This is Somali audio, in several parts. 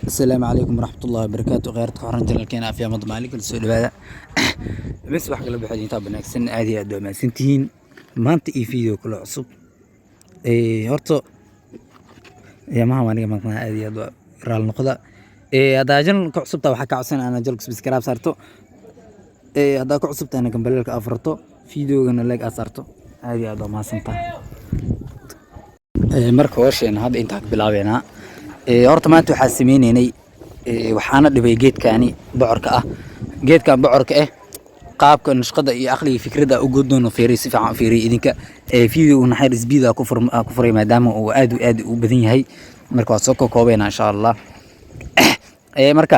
السلام عليكم ورحمة الله وبركاته. غيرت كحرن جلالكينا في أمض مالك السؤال هذا بس وحق لو بحاجة طاب ناكسن عادي أدو ما سنتين ما أنت فيديو كله عصب هرتو يا ما هو أنا ما عادي أدو رال نقطة هذا جن كعصب تو حكى عصنا أنا جلك بسكراب صارتو هذا كعصب أنا كم بللك أفرتو فيديو جن لك أصرتو عادي أدو ما سنتا مركو وشين هذا أنت بلاوينا horta maanta waxaa sameynaynay waxaana dhibay geedkani bocorka ah geedkan bocorka ah qaabka nashqada iyo aqliga fikrada u goodoono fiiri si fiican fiiri idinka video naxar isbiida ku furay maadaama uu aad u badan yahay marka waa soo koobayna insha Allah marka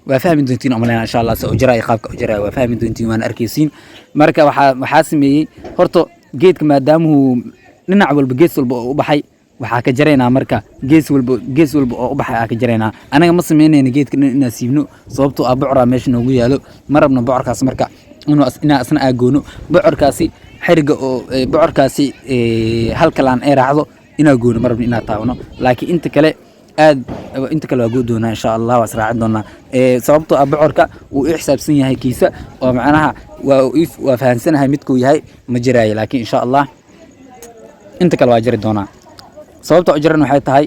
waa fahmi doontiin umaleena insha Allah soo jiray qaabka u jiray waa fahmi doontiin waan arkaysiin marka waxaa sameeyay horta geedka maadaama uu dhinac walba gees walba u baxay waxaa ka jareynaa marka gees walba oo u baxay ka jareynaa anaga ma sameynayna geedka inaan siibno sababtoo ah bocora meesha noogu yaalo marabna bocorkaas marka inaa asna aagono bocorkaasi xiriga oo bocorkaasi halkalaan ay raacdo inaa goono marabna inaa taawno laakiin inta kale waa goodoona insha Allah waa israacin doona sababtoo ah bocorka uu xisaabsan yahay kiisa oo macnaha waa fahansanahay midkuu yahay ma jiraayo laakiin insha Allah inta kale waa jari doona sababta ujiran waxay tahay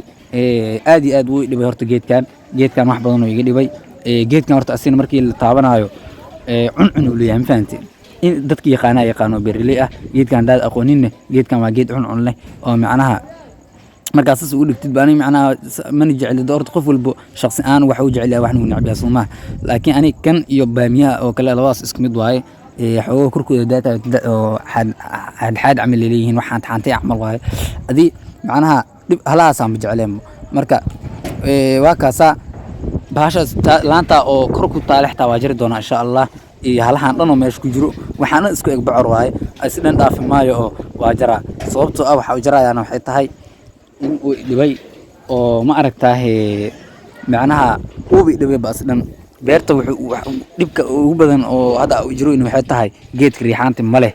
aad iyo aad uu dhibay horta geedkan wax badan oo iga dhibay geedkan horta asina markii la taabanayo cuncun uu leeyahay fahanteen in dadka yaqaano beerley ah geedkan daad aqooninna geedkan waa geed cuncun leh oo macnaha markaas uu dhigtid baan macnaha man jecel horta qof walba shakhsi aan wax uu jecel yahay wax uu necb yahay Soomaa laakiin ani kan iyo baamiyaha oo kale labadaas isku mid waaye xoogo kurkooda daata oo xad amal leeyihiin waxaan taantay amal waaye adii macnaha dib halaas aan jecleen marka waa kaasa baashaas laanta oo kor ku taalixta waa jiri doona insha Allah iyo halahan dhan oo meesha ku jiro waxaana isku eg bocor waaye aslan dhaaf maayo oo waa jara sababtoo ah waxa uu jarayaan waxay tahay in uu dhibay oo ma aragtaa macnaha uu dhibay baas dhan beerta wuxuu dhibka ugu badan oo hadda uu jiro in waxay tahay geedka riixaanta ma leh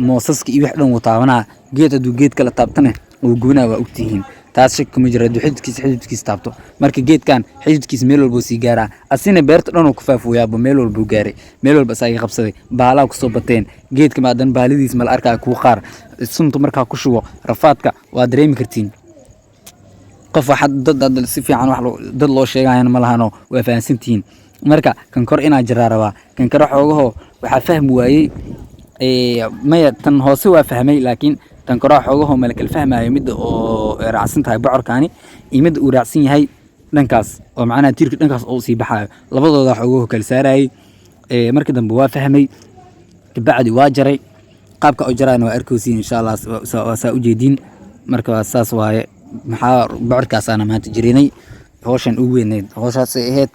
moosaska iyo wax dhan uu taabanaa geed haduu geed kala taabtana uu goonaa waa ogtihiin taas shak kuma jira xididkiisa taabto marka geedkan xididkiisa meel walba sii gaaraa asina beerta dhan uu ku faafuyaabo meel walba uu gaaray meel walba saay qabsaday baalaa ku soo bateen geedka maadan baalidiis mal arkaa ku qaar sunta markaa ku shubo rafaadka waa dareemi kartiin qof waxa dad si fiican wax dad loo sheegayaan ma lahano waa fahansantiin marka kan kor inaa jiraa rabaa kan kor xoogaho waxa fahmi waayay maya tan hoose waa fahmay laakiin tan kor xoogaho malakal fahmaayo mid oo raacsan tahay bocorkaani imid uu raacsan yahay dhankaas oo macnaha tiirka dhankaas oo sii baxaayo labadooda xoogaho kala saarayay markii dambe waa fahmay kabacdi waa jaray qaabka oo jarayna waa arkaysiin insha Allah saa u jeedin marka saas waaye maxaa bocorkaas ana maanta jirinay hawshan ugu weyneed hawshaas ahayd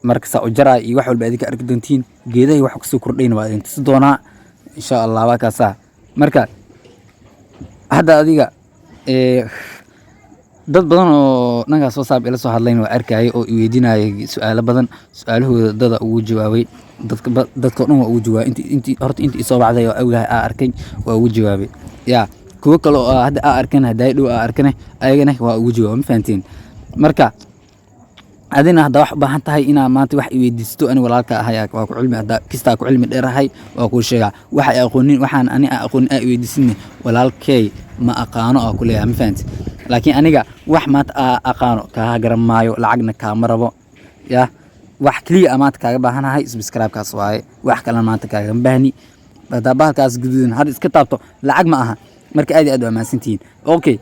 marka saa u jaray iyo wax walba adika arki doontiin geedahay wax ku soo kordhayna waa inta doonaa insha Allah waa kaasa marka hadda adiga dad badan oo nangaas soo saab ila soo hadlayn waa arkay oo i weydiinayay su'aalo badan su'aalahooda dad ugu jawaabay dadka dhan waa ugu jawaabay intii soo bacday oo awgahay arkay waa ugu jawaabay kuwa kale oo hadda arkan haday dhow arkane ayagana waa ugu jawaabay ma fahantiin marka adina hadda wax baahan tahay ina maanta wax i weydiisto ani walaalka ahay waa ku cilmi hadda kista ku cilmi dheerahay waa ku sheega wax ay aqoonin waxaan ani aqoon ay weydiisin walaalkay ma aqaano oo ku leeyahay ma fahantiin laakiin aniga wax maanta aqaano ka garamaayo lacagna ka marabo wax kaliya amaad kaaga baahanahay subscribe kaas waaye wax kale maanta kaaga baahni bada bahalkaas gududan had iska taabto lacag ma aha marka aad waa maasantiin okay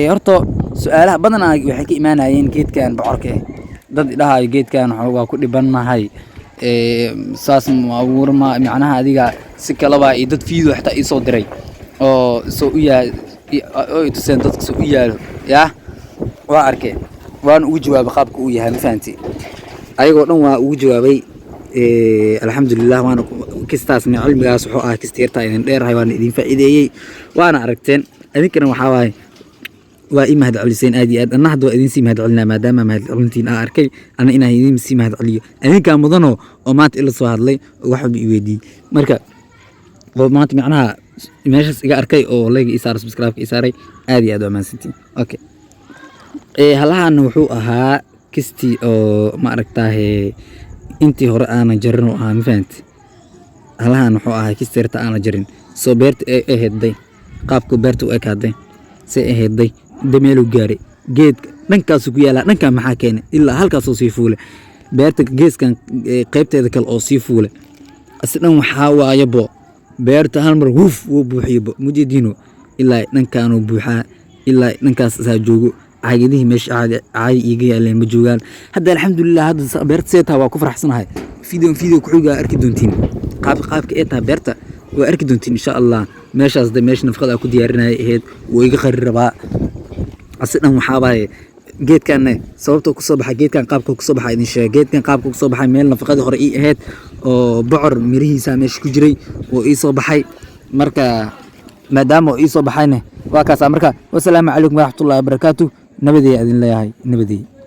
horto su'aalaha badan waxay ka imaanayeen geedkan bocorka dad dhahayo geedkan waa ku dhibanahay saas ma abuurma macnaha adiga si kala baa dad fiido xita ii soo diray oo soo u yahay oo tuseen dadka soo u yaalo waa arkeen waan ugu jawaabay qaabka uu yahay ma fahantii ayagoo dhan waa ugu jawaabay alxamdulillah waana kistaasna cilmigaas wuxuu ahaa kisteerta idin dheerahay waan idin faa'iideeyay waana aragteen adinkana waxa waaye waa i mahad celiseen aad iyo aad anna hadda idin sii mahad celinaa maadaama mahad celintiin arkay ana inaan idin sii mahad celiyo adinka mudano oo maanta ila soo hadlay oo wax walba i weydiin marka oo maanta macnaha meeshaas iga arkay oo like i saar subscribe i saaray aad iyo aad waa maasantiin okay halahan wuxuu ahaa kistii oo ma aragtaahe intii hore aanan jarin oo ahaa ma fahanti halahan wuxuu ahaa kistii yarta aanan jarin soo beerta ay aheeday qaabka beerta u ekaaday say aheeday dameelu gaaray geedka dhankaas ku yaala dhanka maxaa keenay ilaa halkaas oo sii fuulay beerta geeskan qaybteeda kale oo sii fuulay aslan waxaa waayabo beerta hal mar wuf wuu buuxiyay mujeedino ilaa dhankaan uu buuxaa ilaa dhankaas saa joogo caagidihii meesha caadi iiga yaaleen ma joogaan hadda alxamdulilah hadda beerta seetaa waa ku faraxsanahay video ku xiga arki doontiin qaabka ee taa beerta waa arki doontiin insha Allah meeshaas meesha nafaqada ku diyaarinayay aheed wuu iga qari rabaa aslan waxaa baaye geedkan sababta ku soo baxay geedkan qaabka ku soo baxay idin sheeg geedkan qaabka ku soo baxay meel nafaqada hore ii aheed oo bocor mirihiisa meesha ku jiray oo ii soo baxay marka maadaama ii soo baxayna waa kaas marka wassalaamu calaykum waraxmatullaahi wabarakaatuh nabadii idin leeyahay nabadii